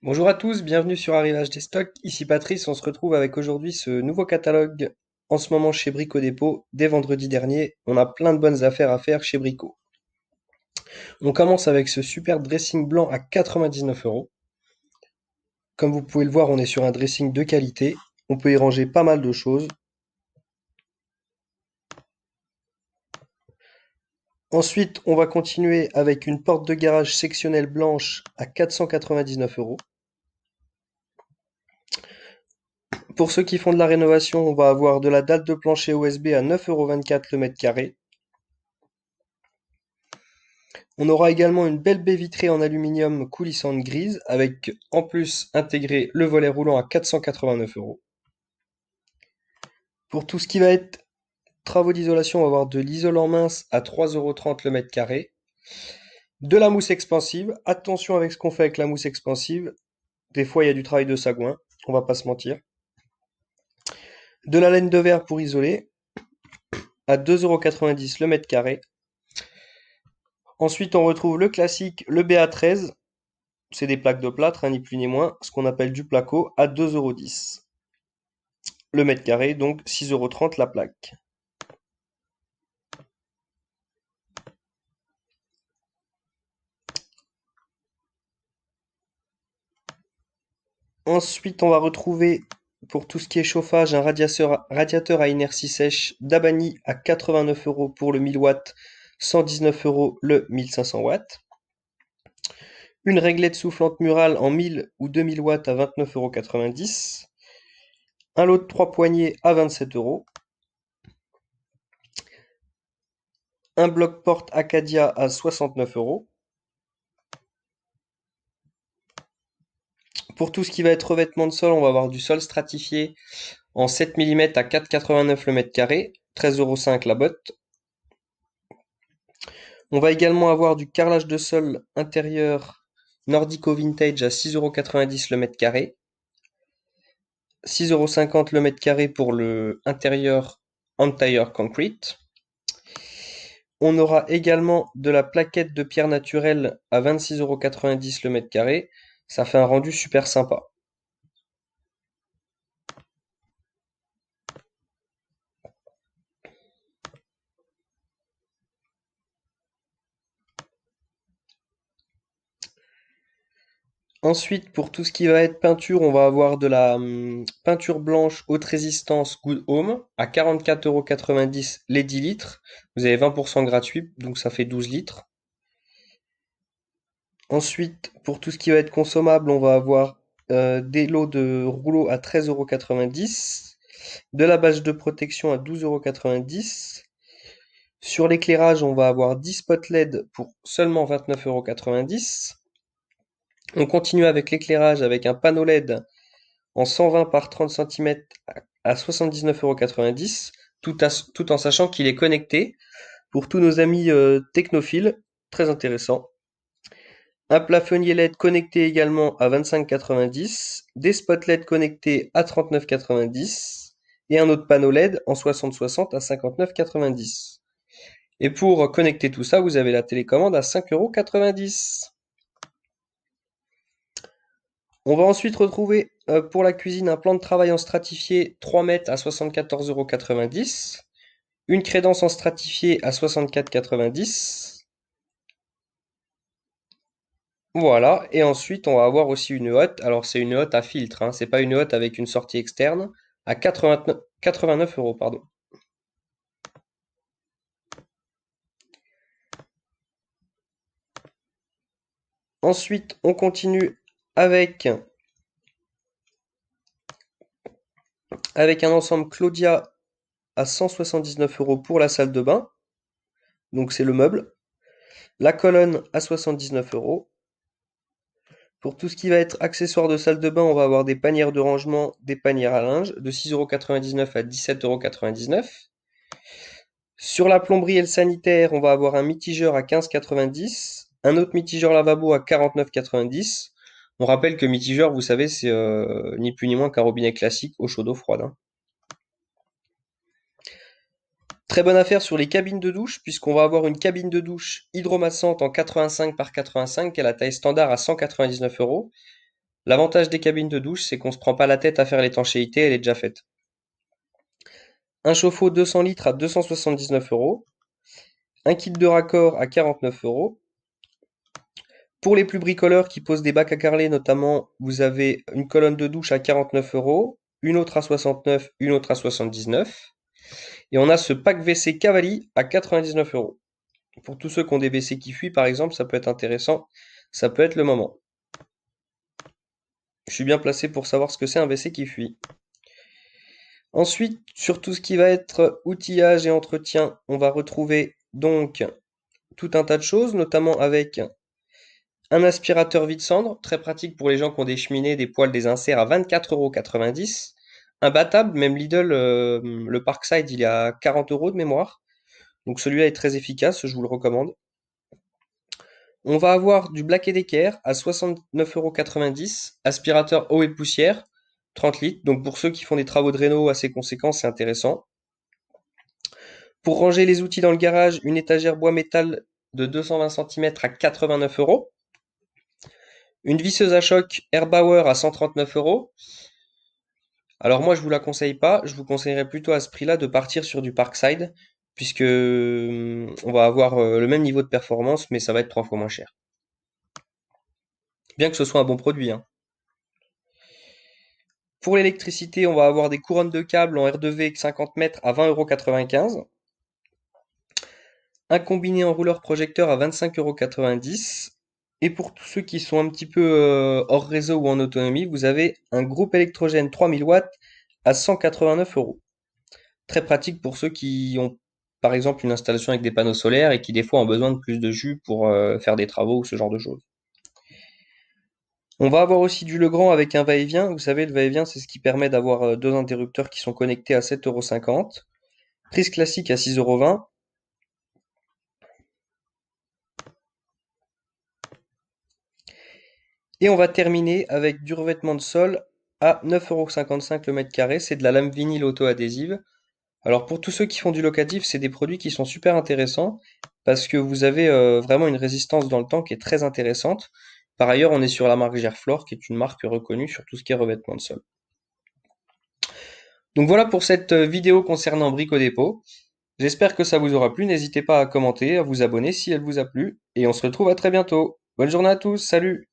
Bonjour à tous, bienvenue sur Arrivage des Stocks. Ici Patrice, on se retrouve avec aujourd'hui ce nouveau catalogue en ce moment chez Brico Dépôt. Dès vendredi dernier, on a plein de bonnes affaires à faire chez Brico. On commence avec ce super dressing blanc à 99 euros. Comme vous pouvez le voir, on est sur un dressing de qualité. On peut y ranger pas mal de choses. Ensuite, on va continuer avec une porte de garage sectionnelle blanche à 499 euros. Pour ceux qui font de la rénovation, on va avoir de la dalle de plancher OSB à 9,24 € le mètre carré. On aura également une belle baie vitrée en aluminium coulissante grise avec en plus intégré le volet roulant à 489 euros. Pour tout ce qui va être travaux d'isolation, on va avoir de l'isolant mince à 3,30 € le mètre carré. De la mousse expansive. Attention avec ce qu'on fait avec la mousse expansive. Des fois, il y a du travail de sagouin. On va pas se mentir. De la laine de verre pour isoler à 2,90 € le mètre carré. Ensuite, on retrouve le classique, le BA13. C'est des plaques de plâtre, ni plus ni moins, ce qu'on appelle du placo, à 2,10 € le mètre carré, donc 6,30 € la plaque. Ensuite, on va retrouver, pour tout ce qui est chauffage, un radiateur à inertie sèche d'Abani à 89 euros pour le 1000 watts, 119 euros le 1500 watts. Une réglette soufflante murale en 1000 ou 2000 watts à 29,90 €. Un lot de 3 poignées à 27 euros. Un bloc-porte Acadia à 69 euros. Pour tout ce qui va être revêtement de sol, on va avoir du sol stratifié en 7 mm à 4,89 € le mètre carré, 13,05 € la botte. On va également avoir du carrelage de sol intérieur Nordico Vintage à 6,90 € le mètre carré, 6,50 € le mètre carré pour le intérieur Entire Concrete. On aura également de la plaquette de pierre naturelle à 26,90 € le mètre carré. Ça fait un rendu super sympa. Ensuite, pour tout ce qui va être peinture, on va avoir de la peinture blanche haute résistance Good Home à 44,90 € les 10 litres. Vous avez 20% gratuit, donc ça fait 12 litres. Ensuite, pour tout ce qui va être consommable, on va avoir des lots de rouleaux à 13,90 €, de la bâche de protection à 12,90 €. Sur l'éclairage, on va avoir 10 spots LED pour seulement 29,90 €. On continue avec l'éclairage avec un panneau LED en 120 par 30 cm à 79,90 €, tout en sachant qu'il est connecté pour tous nos amis technophiles. Très intéressant. Un plafonnier LED connecté également à 25,90 €, des spots LED connectés à 39,90 € et un autre panneau LED en 60-60 à 59,90 €. Et pour connecter tout ça, vous avez la télécommande à 5,90 €. On va ensuite retrouver pour la cuisine un plan de travail en stratifié 3 mètres à 74,90 €, une crédence en stratifié à 64,90 €. Voilà, et ensuite on va avoir aussi une hotte. Alors c'est une hotte à filtre, hein, c'est pas une hotte avec une sortie externe, à 89 euros, pardon. Ensuite on continue avec, avec un ensemble Claudia à 179 euros pour la salle de bain. Donc c'est le meuble. La colonne à 79 euros. Pour tout ce qui va être accessoires de salle de bain, on va avoir des panières de rangement, des panières à linge de 6,99 € à 17,99 €. Sur la plomberie et le sanitaire, on va avoir un mitigeur à 15,90 €, un autre mitigeur lavabo à 49,90 €. On rappelle que mitigeur, vous savez, c'est ni plus ni moins qu'un robinet classique au chaud d'eau froide, hein. Très bonne affaire sur les cabines de douche, puisqu'on va avoir une cabine de douche hydromassante en 85 par 85, qui a la taille standard à 199 euros. L'avantage des cabines de douche, c'est qu'on se prend pas la tête à faire l'étanchéité, elle est déjà faite. Un chauffe-eau 200 litres à 279 €. Un kit de raccord à 49 €. Pour les plus bricoleurs qui posent des bacs à carreler notamment, vous avez une colonne de douche à 49 €, une autre à 69, une autre à 79. Et on a ce pack WC Cavalli à 99 €. Pour tous ceux qui ont des WC qui fuient par exemple, ça peut être intéressant, ça peut être le moment. Je suis bien placé pour savoir ce que c'est un WC qui fuit. Ensuite, sur tout ce qui va être outillage et entretien, on va retrouver donc tout un tas de choses, notamment avec un aspirateur vide-cendre, très pratique pour les gens qui ont des cheminées, des poêles, des inserts à 24,90 €. Un battable, même Lidl, le Parkside, il est à 40 € de mémoire. Donc celui-là est très efficace, je vous le recommande. On va avoir du Black Decker à 69,90 €, aspirateur eau et poussière, 30 litres. Donc pour ceux qui font des travaux de réno assez conséquents, c'est intéressant. Pour ranger les outils dans le garage, une étagère bois métal de 220 cm à 89 €. Une visseuse à choc Erbauer à 139 €. Alors moi je vous la conseille pas, je vous conseillerais plutôt à ce prix-là de partir sur du Parkside, puisque on va avoir le même niveau de performance, mais ça va être 3 fois moins cher. Bien que ce soit un bon produit, hein. Pour l'électricité, on va avoir des couronnes de câbles en R2V 50 mètres à 20,95 €. Un combiné enrouleur projecteur à 25,90 €. Et pour tous ceux qui sont un petit peu hors réseau ou en autonomie, vous avez un groupe électrogène 3000 watts à 189 €. Très pratique pour ceux qui ont par exemple une installation avec des panneaux solaires et qui des fois ont besoin de plus de jus pour faire des travaux ou ce genre de choses. On va avoir aussi du Legrand avec un va-et-vient. Vous savez, le va-et-vient, c'est ce qui permet d'avoir deux interrupteurs qui sont connectés à 7,50 €. Prise classique à 6,20 €. Et on va terminer avec du revêtement de sol à 9,55 € le mètre carré. C'est de la lame vinyle auto-adhésive. Alors pour tous ceux qui font du locatif, c'est des produits qui sont super intéressants parce que vous avez vraiment une résistance dans le temps qui est très intéressante. Par ailleurs, on est sur la marque Gerflor, qui est une marque reconnue sur tout ce qui est revêtement de sol. Donc voilà pour cette vidéo concernant Brico Dépôt. J'espère que ça vous aura plu. N'hésitez pas à commenter, à vous abonner si elle vous a plu. Et on se retrouve à très bientôt. Bonne journée à tous, salut!